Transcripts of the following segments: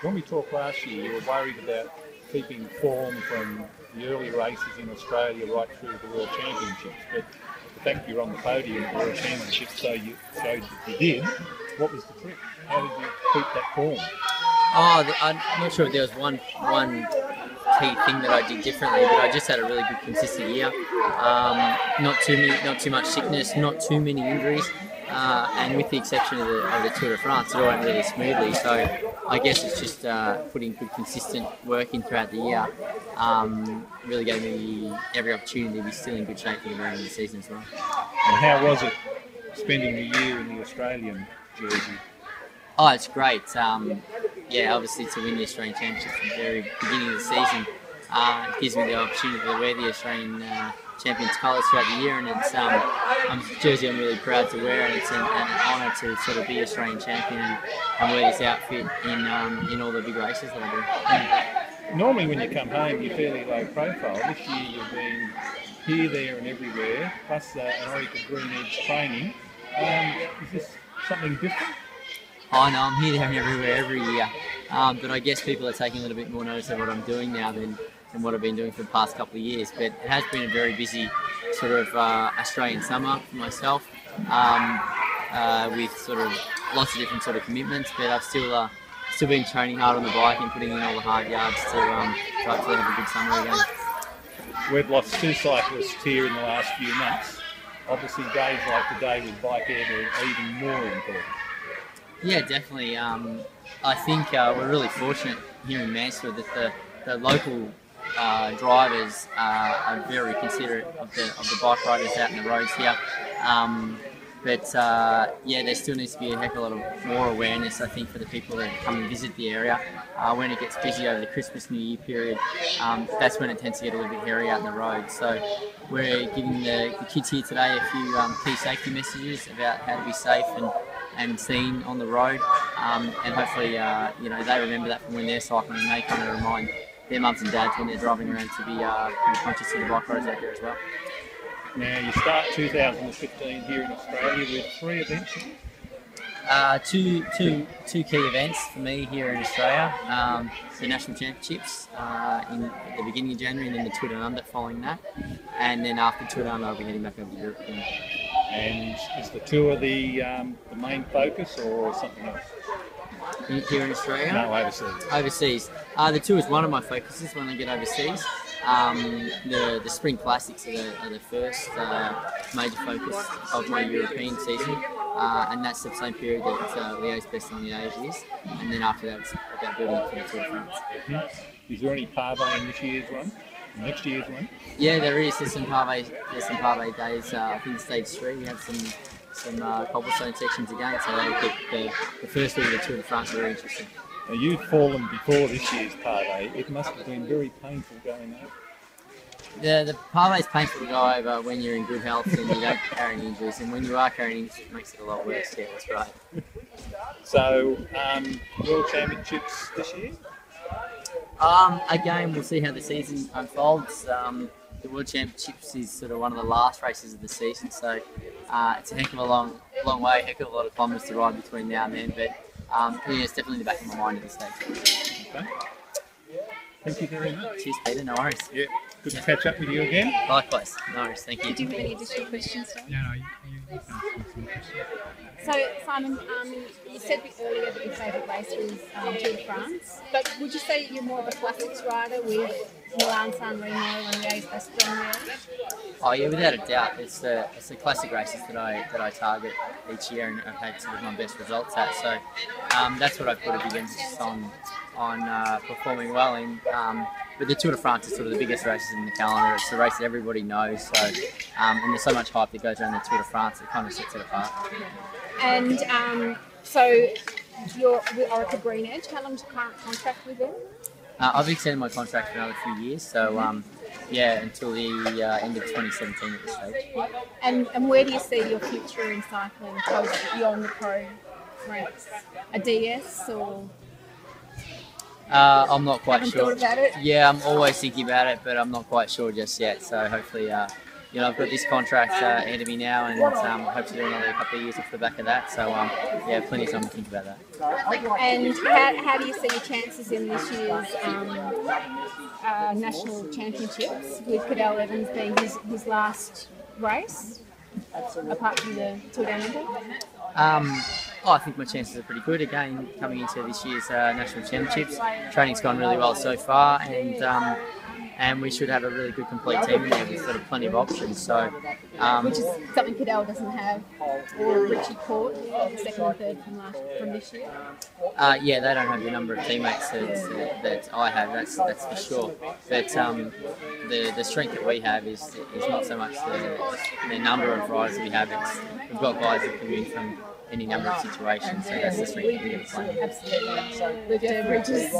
When we talked last year, you were worried about keeping form from the early races in Australia right through the World Championships, but the fact you're on the podium at the World Championships showed that you did. What was the trick? How did you keep that form? I'm not sure if there was one key thing that I did differently, but I just had a really good consistent year. Not too much sickness, not too many injuries, and with the exception of the Tour de France, it all went really smoothly. So I guess it's just putting good consistent work in throughout the year. Really gave me every opportunity to be still in good shape for the remainder of the season as well. And how was it spending the year in the Australian jersey? Oh, it's great. Obviously to win the Australian Championship from the very beginning of the season, it gives me the opportunity to wear the Australian Champions colours throughout the year, and it's a jersey I'm really proud to wear, and it's an honour to sort of be Australian champion and wear this outfit in all the big races that I do. Normally when you come home you're fairly low profile. This year you've been here, there and everywhere, plus an Orica Green Edge training. Is this something different? I know I'm here, there and everywhere every year, but I guess people are taking a little bit more notice of what I'm doing now than what I've been doing for the past couple of years. But it has been a very busy sort of Australian summer for myself, with sort of lots of different sort of commitments. But I've still been training hard on the bike and putting in all the hard yards to hopefully have a good summer again. We've lost 2 cyclists here in the last few months. Obviously, days like today with Bike Ed are even more important. Yeah, definitely. I think we're really fortunate here in Mansfield that the local drivers are very considerate of the bike riders out in the roads here. There still needs to be a heck of a lot more awareness, I think, for the people that come and visit the area. When it gets busy over the Christmas, New Year period, that's when it tends to get a little bit hairy out in the road. So we're giving the kids here today a few key safety messages about how to be safe and seen on the road, and hopefully they remember that from when they're cycling, and they kind of remind their mums and dads when they're driving around to be conscious of the bike riders out there as well. Now you start 2015 here in Australia with 3 events. Two key events for me here in Australia: the National Championships in the beginning of January, and then the Tour Down Under following that. And then after Tour Down Under, I'll be heading back over to Europe again. And is the tour the main focus or something else? Here in Australia? No, overseas. Overseas. The tour is one of my focuses when I get overseas. The Spring Classics are the first major focus of my European season, and that's the same period that Leo's Best on the Age is. And then after that, it's about building up for the Tour de France. Mm-hmm. Is there any pavé in this year's one? Next year's one? Yeah, there is. There's some pavé days. I think stage 3 we have some cobblestone sections again, so that'll keep the first week of the Tour de France very interesting. Now you've fallen before this year's pavé. It must have been very painful going over. The pavé is painful to go over when you're in good health and you don't carry any injuries, and when you are carrying injuries, it makes it a lot worse. Yeah, that's right. So, World Championships this year? Again, we'll see how the season unfolds. The World Championships is sort of one of the last races of the season, so it's a heck of a long way, heck of a lot of kilometres to ride between now and then, but it's definitely in the back of my mind at this stage. Okay. Thank you very much. Cheers, Peter. No worries. Yeah, good to catch up with you again. Likewise. No worries. Thank you. Do you have any additional questions? No, you can ask some questions. So, Simon, you said earlier that your favourite race was Tour de France, but would you say you're more of a classics rider with Milan San Remo and Leo's Best on there? Oh yeah, without a doubt. It's the classic races that I target each year and I've had some of my best results at. So that's what I've put a big emphasis on performing well in. But the Tour de France is sort of the biggest races in the calendar. It's the race that everybody knows. So and there's so much hype that goes around the Tour de France, it kind of sets it apart. And so you're with Orica Green Edge. How long's your current contract with them? I've extended my contract for another few years, so until the end of 2017 at this stage. And where do you see your future in cycling beyond the pro ranks? A DS or? I'm not quite Haven't sure. Thought about it? Yeah, I'm always thinking about it, but I'm not quite sure just yet. So hopefully I've got this contract ahead of me now, and hope to do another couple of years off the back of that. So yeah, plenty of time to think about that. And how do you see your chances in this year's national championships, with Cadell Evans being his last race, apart from the Tour Down Under? I think my chances are pretty good again coming into this year's national championships. Training's gone really well so far, and we should have a really good complete team in there with sort of plenty of options. So, which is something Cadell doesn't have, or Richie Court, the second and third from this year. Yeah, they don't have the number of teammates that I have. That's for sure. But the strength that we have is not so much the number of riders that we have. We've got guys that come in from any number of situations, so that's the strength that we're playing. Absolutely. With Bridges'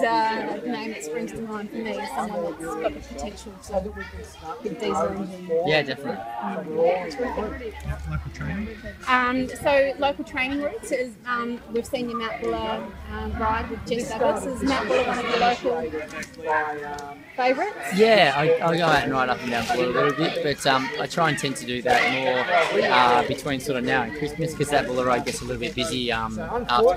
name that springs to mind for me is someone that's got the potential to hit diesel engine. Yeah, definitely. Local training? So local training routes is we've seen your Mount Buller ride with Jess Douglas. Is Mount Buller one of your local favourites? Yeah, I go out and ride up and down Buller a little bit, but I try and tend to do that more between sort of now and Christmas, because that Buller ride gets a little bit busy after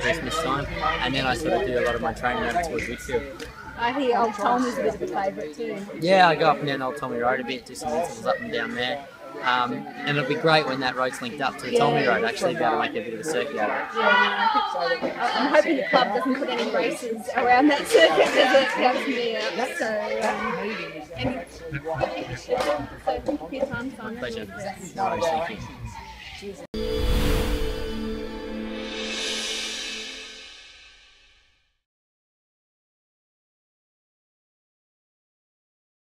Christmas time, and then I sort of do a lot of my training over towards Whitfield. I hear Old Tommy's a bit of a favourite too. Yeah, I go up and down Old Tommy Road a bit, do some intervals up and down there. And it'll be great when that road's linked up to the Tommy Road, actually be able to make a bit of a circuit out of it. Yeah, I'm hoping the club doesn't put any races around that circuit as it helps me out. So thank you for your time, Simon. Pleasure. No worries, thank you.